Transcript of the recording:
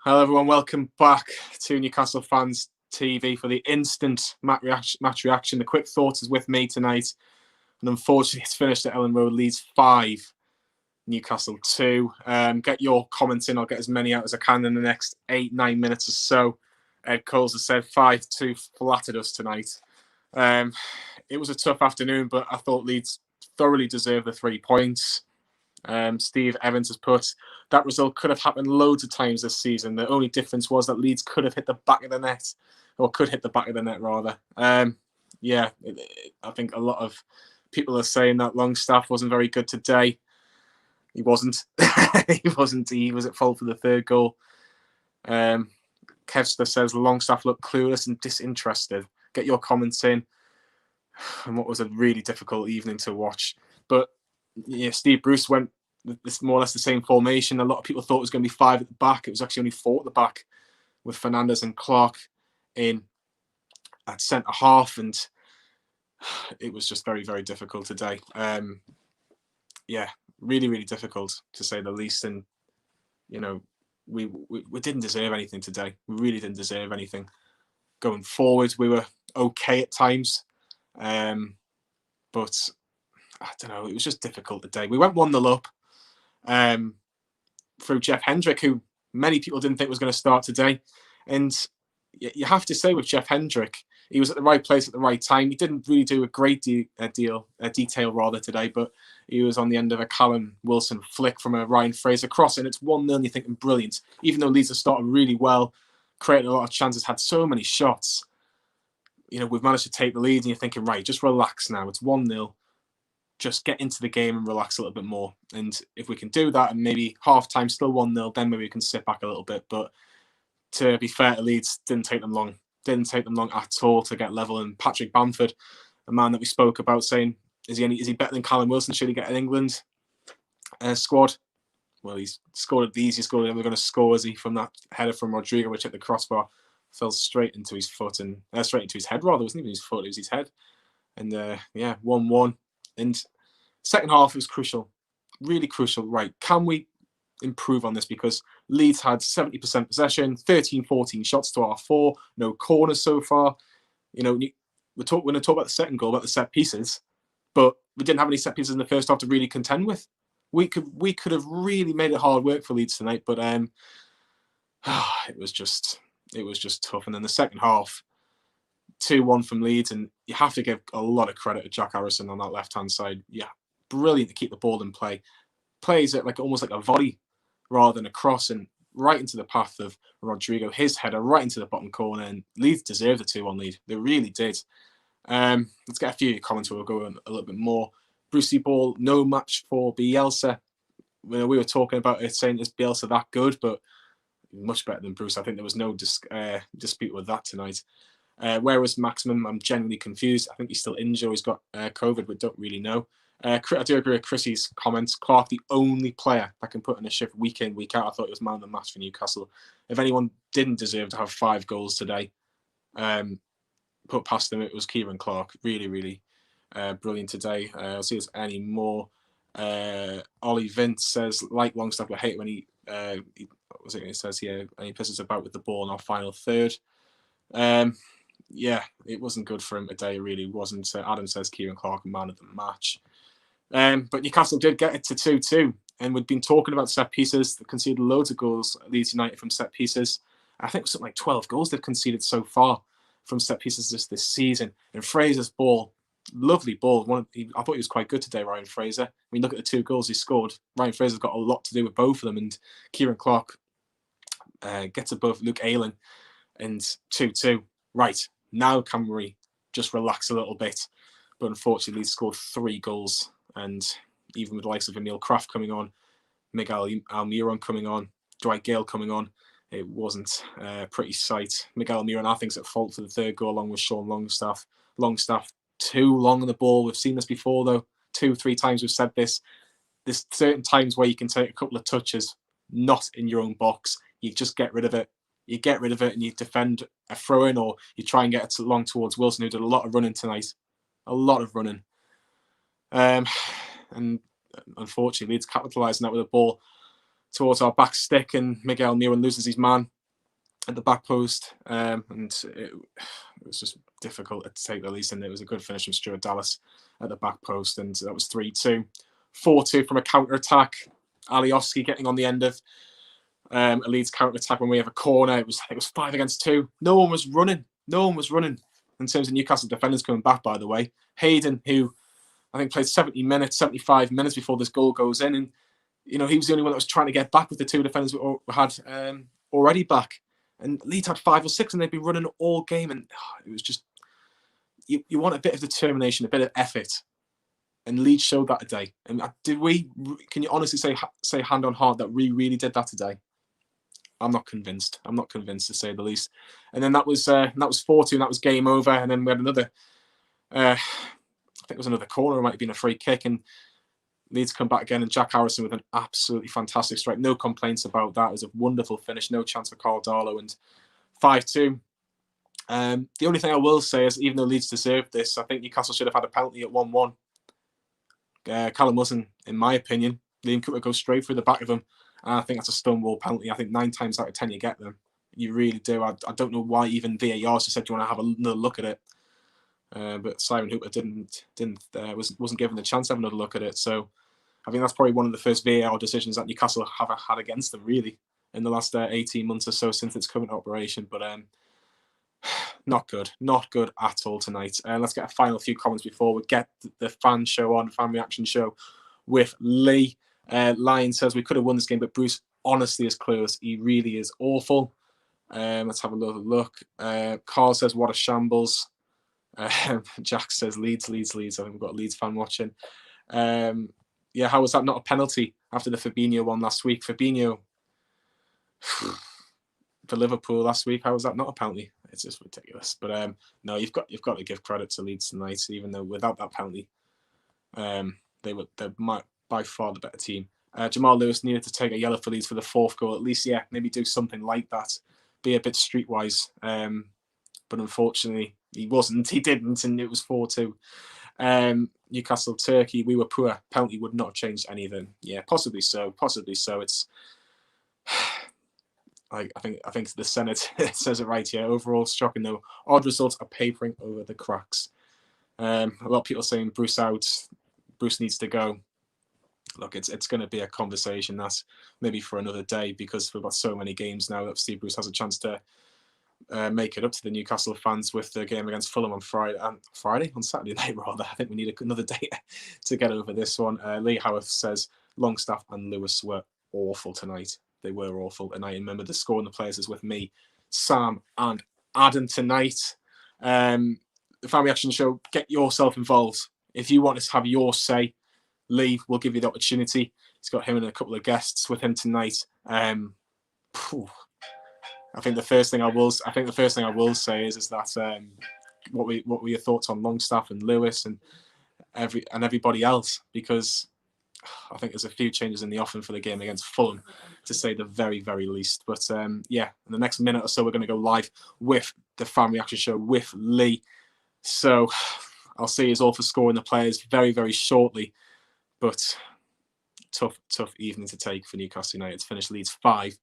Hello everyone, welcome back to Newcastle Fans TV for the instant match reaction. The quick thoughts is with me tonight, and unfortunately it's finished at Elland Road. Leeds 5, Newcastle 2. Get your comments in. I'll get as many out as I can in the next 8-9 minutes or so. Ed Coles has said 5-2 flattered us tonight. It was a tough afternoon, but I thought Leeds thoroughly deserved the 3 points. Steve Evans has put that result could have happened loads of times this season. The only difference was that Leeds could have hit the back of the net, or could hit the back of the net rather. I think a lot of people are saying that Longstaff wasn't very good today. He wasn't. He wasn't. He was at fault for the third goal. Kevster says Longstaff looked clueless and disinterested. Get your comments in. And what was a really difficult evening to watch. But yeah, Steve Bruce went this more or less the same formation. A lot of people thought it was going to be 5 at the back. It was actually only 4 at the back, with Fernandes and Clark in at centre half, and it was just very, very difficult today. Really, really difficult to say the least. And we didn't deserve anything today. We really didn't deserve anything. Going forward, we were okay at times, but I don't know. It was just difficult today. We went 1-0 up through Jeff Hendrick, who many people didn't think was going to start today. And you have to say with Jeff Hendrick, he was at the right place at the right time. He didn't really do a great detail today, but he was on the end of a Callum Wilson flick from a Ryan Fraser cross, and it's 1-0. And you're thinking brilliant. Even though Leeds have started really well, created a lot of chances, had so many shots. We've managed to take the lead, and you're thinking, right, just relax now. It's 1-0. Just get into the game and relax a little bit more. And if we can do that, and maybe half-time still 1-0, then maybe we can sit back a little bit. But to be fair to Leeds, didn't take them long. Didn't take them long at all to get level. And Patrick Bamford, a man that we spoke about, saying, is he better than Callum Wilson? Should he get an England squad? Well, he's scored the easiest goal he's ever going to score, is he, from that header from Rodrigo, which hit the crossbar, fell straight into his foot, and straight into his head, rather. It wasn't even his foot, it was his head. And 1-1. And second half was crucial, really crucial. Right, can we improve on this? Because Leeds had 70% possession, 13-14 shots to our 4, no corners so far. We're going to talk about the second goal, about the set pieces, but we didn't have any set pieces in the first half to really contend with. We could have really made it hard work for Leeds tonight, but it was just tough. And then the second half, 2-1 from Leeds, and you have to give a lot of credit to Jack Harrison on that left-hand side. Yeah, brilliant to keep the ball in play. Plays it almost like a volley rather than a cross, and right into the path of Rodrigo. His header right into the bottom corner, and Leeds deserved the 2-1 lead. They really did. Let's get a few comments. We'll go on a little bit more. Brucey Ball, no match for Bielsa. We were talking about it, saying, is Bielsa that good? But much better than Bruce. I think there was no dispute with that tonight. Where was Maximum? I'm genuinely confused. I think he's still injured. He's got COVID, but don't really know. I do agree with Chrissy's comments. Clark, the only player that can put in a shift week in, week out. I thought he was man of the match for Newcastle. If anyone didn't deserve to have 5 goals today, put past them, it was Kieran Clark. Really, really brilliant today. I'll see if there's any more. Ollie Vince says, like Longstaff, I hate when he says here, and he pisses about with the ball in our final third. It wasn't good for him today. It really wasn't. Adam says Kieran Clark, man of the match. But Newcastle did get it to 2-2, and we'd been talking about set pieces. They conceded loads of goals at Leeds United from set pieces. I think it was something like 12 goals they've conceded so far from set pieces this season. And Fraser's ball, lovely ball. I thought he was quite good today, Ryan Fraser. When you look at the 2 goals he scored, Ryan Fraser's got a lot to do with both of them, and Kieran Clark gets above Luke Ayling, and 2-2. Right, now can we just relax a little bit? But unfortunately, he scored 3 goals. And even with the likes of Emil Kraft coming on, Miguel Almiron coming on, Dwight Gale coming on, it wasn't a pretty sight. Miguel Almiron, I think, is at fault for the 3rd goal, along with Sean Longstaff. Longstaff, too long on the ball. We've seen this before, though. 2-3 times we've said this. There's certain times where you can take a couple of touches, not in your own box. You just get rid of it. You get rid of it and you defend a throw-in, or you try and get it long towards Wilson, who did a lot of running tonight. A lot of running. And unfortunately, Leeds capitalised on that with a ball towards our back stick, and Miguel Newell loses his man at the back post, and it was just difficult to take the least. And it was a good finish from Stuart Dallas at the back post, and that was 3-2. 4-2 from a counter attack. Alioski getting on the end of a Leeds counter attack when we have a corner. It was 5 against 2. No one was running. In terms of Newcastle defenders coming back, by the way. Hayden, who I think played 75 minutes before this goal goes in, and he was the only one that was trying to get back with the 2 defenders we had already back. And Leeds had 5 or 6, and they'd been running all game, and it was just you want a bit of determination, a bit of effort, and Leeds showed that today. And can you honestly say hand on heart that we really did that today? I'm not convinced. To say the least. And then that was 4-2, and that was game over. And then we had another, I think it was another corner. It might have been a free kick, and Leeds come back again, and Jack Harrison with an absolutely fantastic strike. No complaints about that. It was a wonderful finish. No chance for Carl Darlow, and 5-2. The only thing I will say is, even though Leeds deserved this, I think Newcastle should have had a penalty at 1-1. Callum Wilson, in my opinion, Liam Cooper goes straight through the back of him. And I think that's a stonewall penalty. I think 9 times out of 10 you get them. You really do. I don't know why even VAR just said, do you want to have another look at it? But Simon Hooper wasn't given the chance to have another look at it. So I think that's probably one of the first VAR decisions that Newcastle have had against them, really, in the last 18 months or so since its current operation. But not good at all tonight. Let's get a final few comments before we get the fan reaction show with Lee. Lion says, we could have won this game, but Bruce honestly is clueless. He really is awful. Let's have a little look. Carl says, what a shambles. Jack says, Leeds. I think we've got a Leeds fan watching. How was that not a penalty after the Fabinho one last week? Fabinho for Liverpool last week, how was that not a penalty? It's just ridiculous. But no, you've got to give credit to Leeds tonight, even though without that penalty, they're by far the better team. Jamal Lewis needed to take a yellow for Leeds for the 4th goal. At least, maybe do something like that. Be a bit streetwise. But unfortunately, he wasn't. He didn't, and it was 4-2. Newcastle, Turkey, we were poor. Penalty would not have changed anything. Yeah, possibly so. It's... I think the Senate says it right here. Overall, shocking though. Odd results are papering over the cracks. A lot of people saying Bruce out. Bruce needs to go. Look, it's going to be a conversation that's maybe for another day, because we've got so many games now that Steve Bruce has a chance to make it up to the Newcastle fans with the game against Fulham on Saturday night rather. I think we need another day to get over this one. Lee Howarth says Longstaff and Lewis were awful tonight. They were awful, and I remember the score and the players is with me, Sam and Adam tonight. The Fan Reaction Show, get yourself involved. If you want to have your say, Lee will give you the opportunity. He's got him and a couple of guests with him tonight. I think the first thing I will say is that what were your thoughts on Longstaff and Lewis and everybody else? Because I think there's a few changes in the offing for the game against Fulham, to say the very, very least. But in the next minute or so, we're going to go live with the Fan Reaction Show with Lee. So I'll see you all for scoring the players very, very shortly. But tough evening to take for Newcastle United to finish Leeds 5,